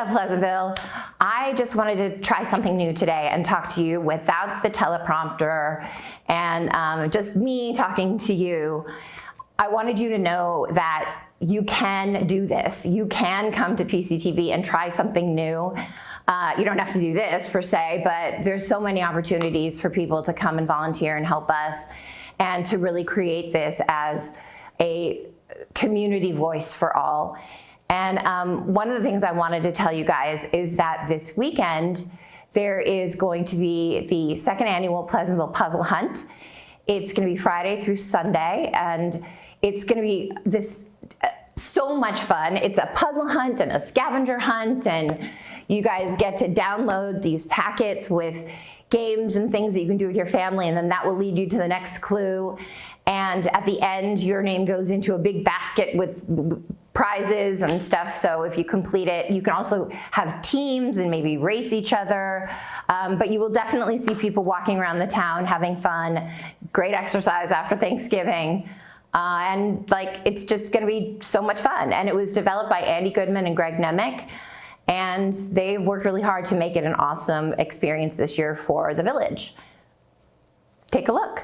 up, Pleasantville? I just wanted to try something new today and talk to you without the teleprompter and just me talking to you. I wanted you to know that you can do this. You can come to PCTV and try something new. You don't have to do this per se, but there's so many opportunities for people to come and volunteer and help us and to really create this as a community voice for all. And one of the things I wanted to tell you guys is that this weekend there is going to be the second annual Pleasantville Puzzle Hunt. It's going to be Friday through Sunday, and it's going to be so much fun. It's a puzzle hunt and a scavenger hunt, and you guys get to download these packets with games and things that you can do with your family, and then that will lead you to the next clue. And at the end, your name goes into a big basket with prizes and stuff. So if you complete it, you can also have teams and maybe race each other. But you will definitely see people walking around the town having fun. Great exercise after Thanksgiving. And it's just going to be so much fun. And it was developed by Andy Goodman and Greg Nemick. And they've worked really hard to make it an awesome experience this year for the village. Take a look.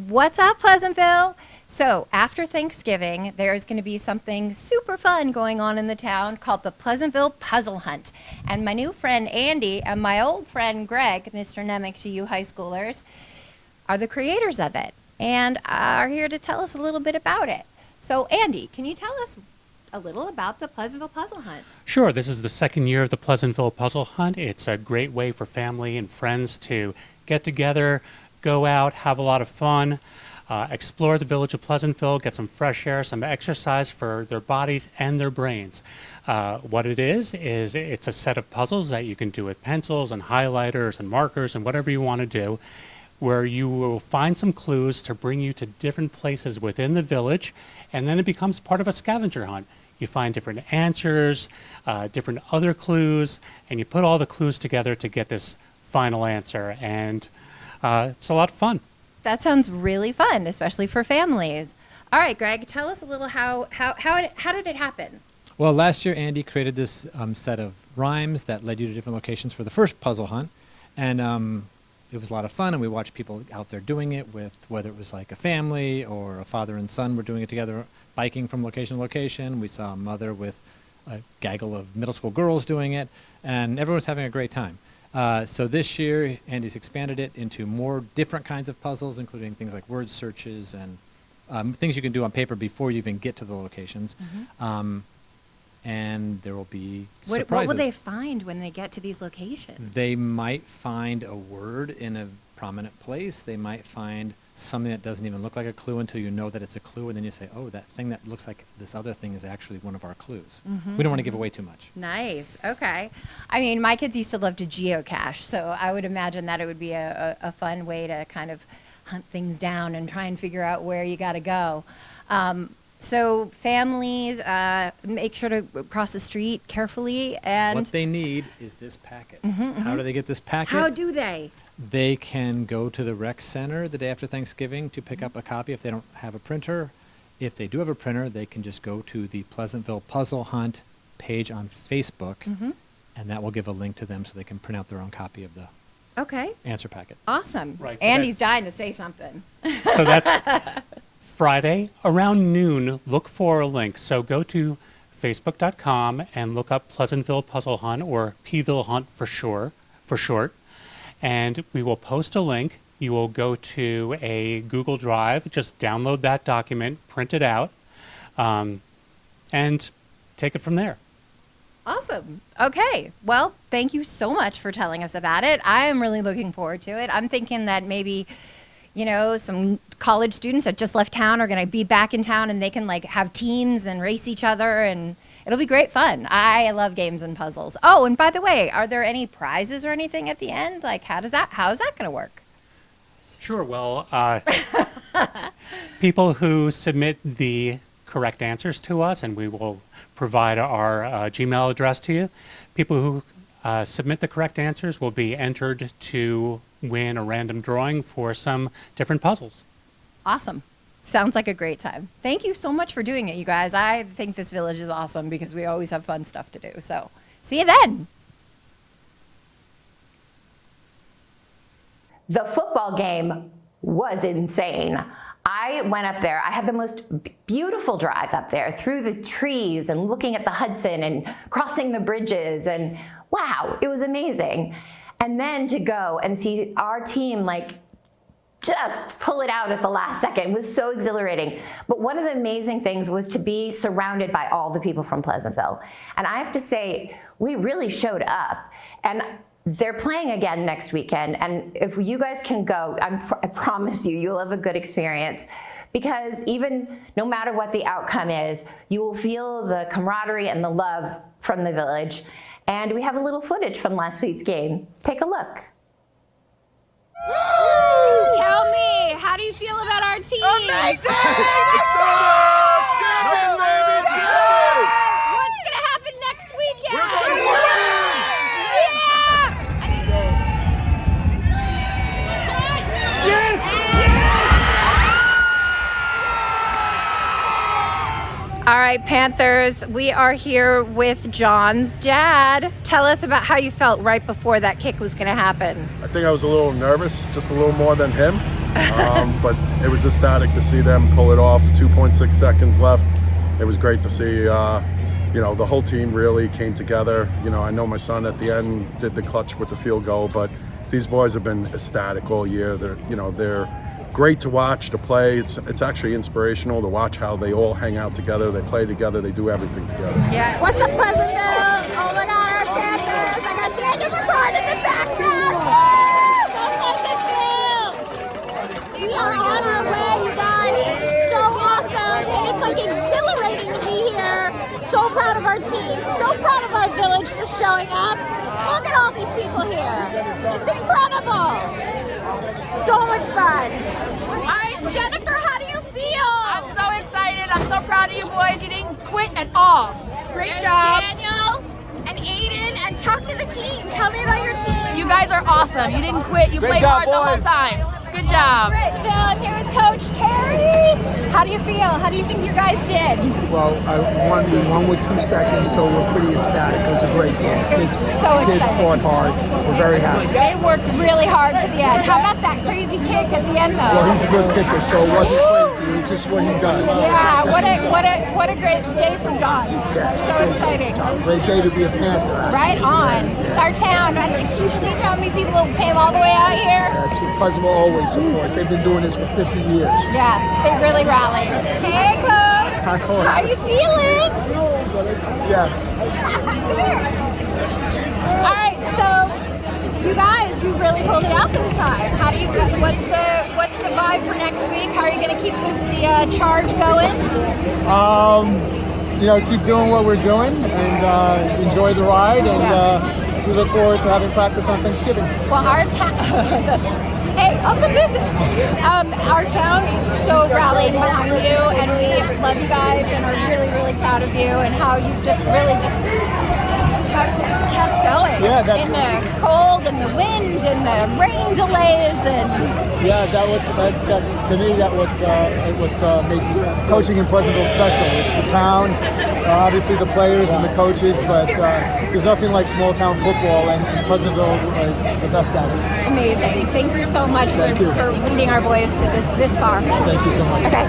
What's up, Pleasantville? So after Thanksgiving, there's going to be something super fun going on in the town called the Pleasantville Puzzle Hunt. And my new friend Andy and my old friend Greg, Mr. Nemick to you high schoolers, are the creators of it and are here to tell us a little bit about it. So Andy, can you tell us a little about the Pleasantville Puzzle Hunt? Sure. This is the second year of the Pleasantville Puzzle Hunt. It's a great way for family and friends to get together, go out, have a lot of fun, explore the village of Pleasantville, get some fresh air, some exercise for their bodies and their brains. What it is it's a set of puzzles that you can do with pencils and highlighters and markers and whatever you want to do, where you will find some clues to bring you to different places within the village, and then it becomes part of a scavenger hunt. You find different answers, different other clues, and you put all the clues together to get this final answer. And it's a lot of fun. That sounds really fun, especially for families. All right, Greg, tell us a little how did it happen? Well, last year Andy created this set of rhymes that led you to different locations for the first puzzle hunt, and it was a lot of fun, and we watched people out there doing it with, whether it was like a family or a father and son were doing it together, biking from location to location. We saw a mother with a gaggle of middle school girls doing it, and everyone was having a great time. So this year, Andy's expanded it into more different kinds of puzzles, including things like word searches and things you can do on paper before you even get to the locations. Mm-hmm. And there will be surprises. What will they find when they get to these locations? They might find a word in a prominent place. They might find something that doesn't even look like a clue until you know that it's a clue, and then you say, oh, that thing that looks like this other thing is actually one of our clues. Mm-hmm. We don't want to give away too much. Nice. Okay. I mean, my kids used to love to geocache, so I would imagine that it would be a fun way to kind of hunt things down and try and figure out where you got to go. So families, make sure to cross the street carefully. And what they need is this packet. Mm-hmm, How do they get this packet? How do they? They can go to the rec center the day after Thanksgiving to pick up a copy if they don't have a printer. If they do have a printer, they can just go to the Pleasantville Puzzle Hunt page on Facebook, and that will give a link to them so they can print out their own copy of the answer packet. Awesome. Right, so Andy's dying to say something. So that's Friday around noon. Look for a link. So go to facebook.com and look up Pleasantville Puzzle Hunt, or Pville Hunt for short. And we will post a link. You will go to a Google Drive, just download that document, print it out, and take it from there. Awesome. Okay. Well, thank you so much for telling us about it. I am really looking forward to it. I'm thinking that maybe, some college students that just left town are going to be back in town, and they can have teams and race each other, and it'll be great fun. I love games and puzzles. Oh, and by the way, are there any prizes or anything at the end? How is that going to work? Sure. Well, people who submit the correct answers to us, and we will provide our Gmail address to you. People who submit the correct answers will be entered to win a random drawing for some different puzzles. Awesome. Sounds like a great time. Thank you so much for doing it, you guys. I think this village is awesome because we always have fun stuff to do. So see you then. The football game was insane. I went up there. I had the most beautiful drive up there through the trees and looking at the Hudson and crossing the bridges, and wow, it was amazing. And then to go and see our team like just pull it out at the last second was so exhilarating. But one of the amazing things was to be surrounded by all the people from Pleasantville. And I have to say, we really showed up. And they're playing again next weekend, and if you guys can go, I promise you, you'll have a good experience, because even no matter what the outcome is, you will feel the camaraderie and the love from the village. And we have a little footage from last week's game. Take a look. Tell me, how do you feel about our team? Amazing! What's gonna happen next weekend? We're going to win! All right, Panthers, we are here with John's dad. Tell us about how you felt right before that kick was going to happen. I think I was a little nervous, just a little more than him, but it was ecstatic to see them pull it off. 2.6 seconds left. It was great to see, the whole team really came together. I know my son at the end did the clutch with the field goal, but these boys have been ecstatic all year. They're great to watch, to play. It's actually inspirational to watch how they all hang out together. They play together. They do everything together. Yeah. What's up, Pleasantville? Oh my God, our Panthers! I got Daniel McCord in the background. Go Pleasantville! We are on our way, you guys. This is so awesome, and it's like exhilarating to be here. So proud of our team. So proud of our village for showing up. Look at all these people here. It's incredible. So much fun. All right, Jennifer, how do you feel? I'm so excited. I'm so proud of you boys. You didn't quit at all. Great There's job. Daniel and Aiden, and talk to the team. Tell me about your team. You guys are awesome. You didn't quit. You played job, hard the whole boys. time. Good job. Pleasantville, I'm here with Coach Terry. How do you feel? How do you think you guys did? Well, we won with 2 seconds, so we're pretty ecstatic. It was a great game. It was so Kids exciting. fought hard. We're very happy. They worked really hard to the end. How about that crazy kick at the end, though? Well, he's a good kicker, so it wasn't crazy. It was just what he does. Yeah, what a great day from John. Yeah, So great exciting. day. Great day to be a Panther. Actually. Right on. It's our town. Can you believe how many people came all the way out here? That's what Pleasantville always supports. They've been doing this for 50 years. Yeah, they really rallied. Hey, Coach. Hi, Coach. How are you feeling? Yeah. All right, so you guys, you really pulled it out this time. How do you? What's the vibe for next week? How are you going to keep the charge going? Keep doing what we're doing and enjoy the ride, and we look forward to having practice on Thanksgiving. Well, our town. Hey, I'll come visit. Our town is so rallying behind you, and we love you guys, and are really, really proud of you, and how you just really kept going. Yeah, that's in the cold and the wind and the rain delays and. Yeah, that's to me that what makes coaching in Pleasantville special. It's the town, obviously the players and the coaches, but there's nothing like small town football, and Pleasantville is the best at it. Amazing. Thank you so much for leading our boys to this far. Thank you so much. Okay.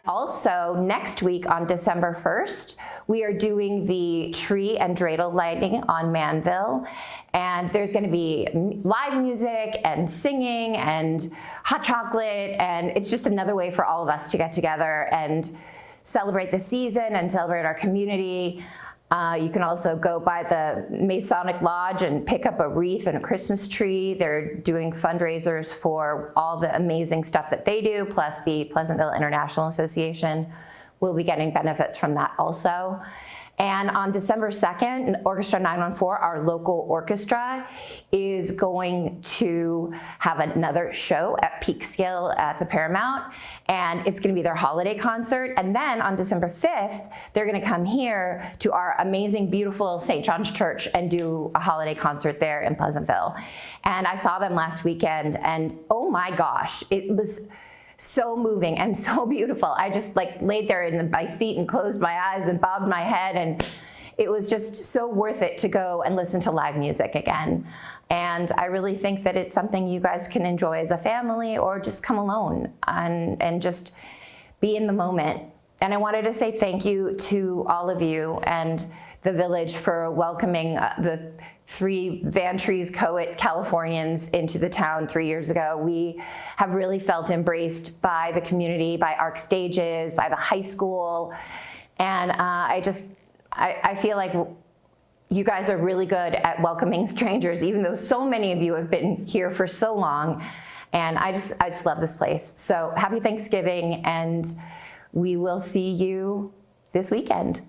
Also, next week on December 1st, we are doing the tree and dreidel lighting on Manville. And there's going to be live music and singing and hot chocolate. And it's just another way for all of us to get together and celebrate the season and celebrate our community. You can also go by the Masonic Lodge and pick up a wreath and a Christmas tree. They're doing fundraisers for all the amazing stuff that they do, plus the Pleasantville International Association will be getting benefits from that also. And on December 2nd, Orchestra 914, our local orchestra, is going to have another show at Peak Scale at the Paramount, and it's going to be their holiday concert. And then on December 5th, they're going to come here to our amazing, beautiful St. John's Church and do a holiday concert there in Pleasantville. And I saw them last weekend, and oh my gosh, it was so moving and so beautiful. I just like laid there in my seat and closed my eyes and bobbed my head, and it was just so worth it to go and listen to live music again. And I really think that it's something you guys can enjoy as a family, or just come alone and just be in the moment. And I wanted to say thank you to all of you and the village for welcoming the 3 VanTrees Coet Californians into the town 3 years ago. We have really felt embraced by the community, by ARC Stages, by the high school. And I feel like you guys are really good at welcoming strangers, even though so many of you have been here for so long. And I just love this place. So happy Thanksgiving, and we will see you this weekend.